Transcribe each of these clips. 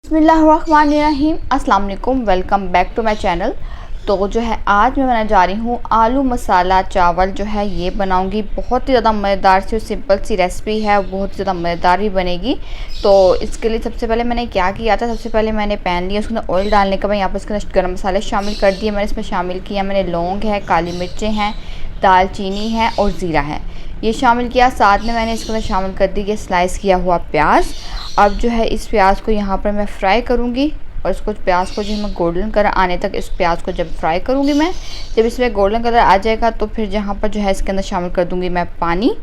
बिस्मिल्लाहिर्रहमानिर्रहीम, अस्सलाम वालेकुम, welcome back to my channel. तो जो है आज मैं बनाने जा रही हूँ आलू मसाला चावल। जो है ये बनाऊँगी, बहुत ही ज़्यादा मज़ेदार सी और सिंपल सी रेसिपी है, बहुत ही ज़्यादा मज़ेदार भी बनेगी। तो इसके लिए सबसे पहले मैंने क्या किया था, सबसे पहले मैंने पैन लिया, उसके अंदर ऑयल डालने के बाद यहाँ पर इसके अंदर गर्म मसाले शामिल कर दिए। मैंने इसमें शामिल किया, मैंने लौंग है, काली मिर्चें हैं, दालचीनी है और ज़ीरा है, ये शामिल किया। साथ में मैंने इसके अंदर शामिल कर दी ये स्लाइस किया हुआ प्याज। अब जो है इस प्याज को यहाँ पर मैं फ्राई करूँगी और इसको प्याज को जो मैं गोल्डन कलर आने तक इस प्याज को जब फ्राई करूँगी मैं, जब इसमें गोल्डन कलर आ जाएगा तो फिर जहाँ पर जो है इसके अंदर शामिल कर दूँगी मैं पानी।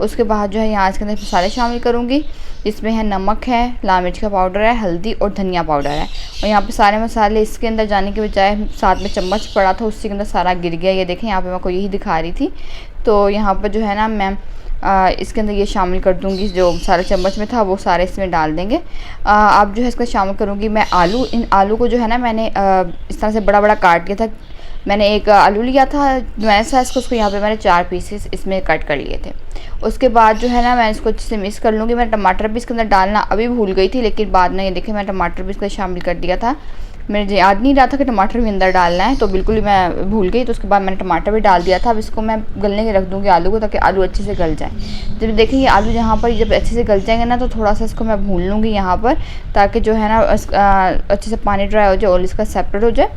उसके बाद जो है यहाँ इसके अंदर मसाले शामिल करूँगी, जिसमें है नमक है, लाल मिर्च का पाउडर है, हल्दी और धनिया पाउडर है। और यहाँ पे सारे मसाले इसके अंदर जाने के बजाय साथ में चम्मच पड़ा था, उसके अंदर सारा गिर गया। ये देखें, यहाँ पे मैं को यही दिखा रही थी। तो यहाँ पर जो है ना मैं इसके अंदर ये शामिल कर दूंगी, जो सारे चम्मच में था वो सारे इसमें डाल देंगे। अब जो है इसका शामिल करूँगी मैं आलू। इन आलू को जो है ना मैंने इस तरह से बड़ा बड़ा काट लिया था। मैंने एक आलू लिया था मैंने साइज़ को, उसको यहाँ पे मैंने 4 पीसेस इसमें कट कर लिए थे। उसके बाद जो है ना मैं इसको अच्छे से मिक्स कर लूँगी। मैं टमाटर भी इसके अंदर डालना अभी भूल गई थी, लेकिन बाद में ये देखें मैं टमाटर भी इसको शामिल कर दिया था। मेरे याद नहीं रहा था कि टमाटर भी अंदर डालना है, तो बिल्कुल ही मैं भूल गई। तो उसके बाद मैंने टमाटर भी डाल दिया था। अब इसको मैं गलने के रख दूँगी आलू को, ताकि आलू अच्छे से गल जाए। जब देखिए ये आलू यहाँ पर जब अच्छे से गल जाएंगे ना, तो थोड़ा सा इसको मैं भून लूँगी यहाँ पर, ताकि जो है ना अच्छे से पानी ड्राई हो जाए और इसका सेपरेट हो जाए।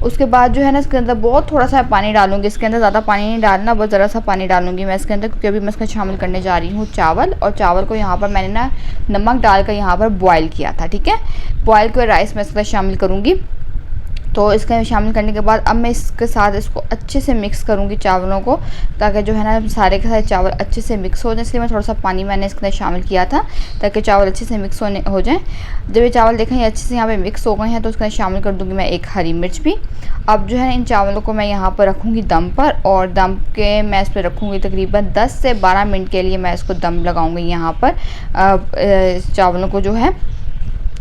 उसके बाद जो है ना इसके अंदर बहुत थोड़ा सा पानी डालूंगी। इसके अंदर ज़्यादा पानी नहीं डालना, बहुत ज़रा सा पानी डालूंगी मैं इसके अंदर, क्योंकि अभी मैं इसमें शामिल करने जा रही हूँ चावल। और चावल को यहाँ पर मैंने ना नमक डालकर यहाँ पर बॉयल किया था, ठीक है। बॉयल किया राइस मैं इसके अंदर शामिल करूँगी। तो इसके शामिल करने के बाद अब मैं इसके साथ इसको अच्छे से मिक्स करूँगी चावलों को, ताकि जो है ना सारे के सारे चावल अच्छे से मिक्स हो जाए। इसलिए मैं थोड़ा सा पानी मैंने इसके अंदर शामिल किया था, ताकि चावल अच्छे से मिक्स हो जाएँ। जब ये चावल देखें अच्छे से यहाँ पे मिक्स हो गए हैं, तो उसके अंदर शामिल कर दूँगी मैं एक हरी मिर्च भी। अब जो है इन चावलों को मैं यहाँ पर रखूँगी दम पर, और दम के मैं इस पर रखूँगी तकरीबन 10 से 12 मिनट के लिए मैं इसको दम लगाऊँगी यहाँ पर। चावलों को जो है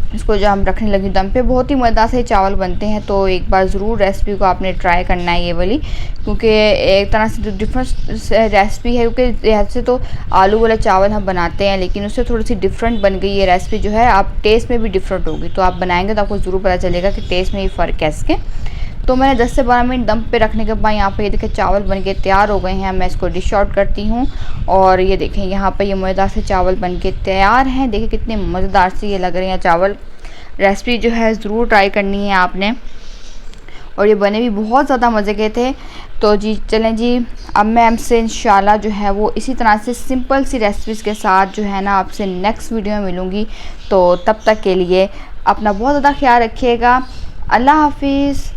इसको जो हम रखने लगी दम पे, बहुत ही मज़ेदार से चावल बनते हैं। तो एक बार ज़रूर रेसिपी को आपने ट्राई करना है ये वाली, क्योंकि एक तरह से डिफरेंट रेसिपी है। क्योंकि ऐसे तो आलू वाले चावल हम बनाते हैं, लेकिन उससे थोड़ी सी डिफरेंट बन गई ये रेसिपी जो है। आप टेस्ट में भी डिफरेंट होगी, तो आप बनाएंगे तो आपको ज़रूर पता चलेगा कि टेस्ट में ही फ़र्क है इसके। तो मैंने 10 से 12 मिनट दम पे रखने के बाद यहाँ पे ये देखिए चावल बन के तैयार हो गए हैं। मैं इसको डिश आउट करती हूँ, और ये देखें यहाँ पे ये मज़ेदार से चावल बन के तैयार हैं। देखिए कितने मज़ेदार से ये लग रहे हैं चावल। रेसिपी जो है ज़रूर ट्राई करनी है आपने, और ये बने भी बहुत ज़्यादा मज़े के थे। तो जी चलें जी, अब मैं आपसे इंशाल्लाह जो है वो इसी तरह से सिंपल सी रेसिपीज़ के साथ जो है ना आपसे नेक्स्ट वीडियो में मिलूँगी। तो तब तक के लिए अपना बहुत ज़्यादा ख्याल रखिएगा। अल्लाह हाफिज़।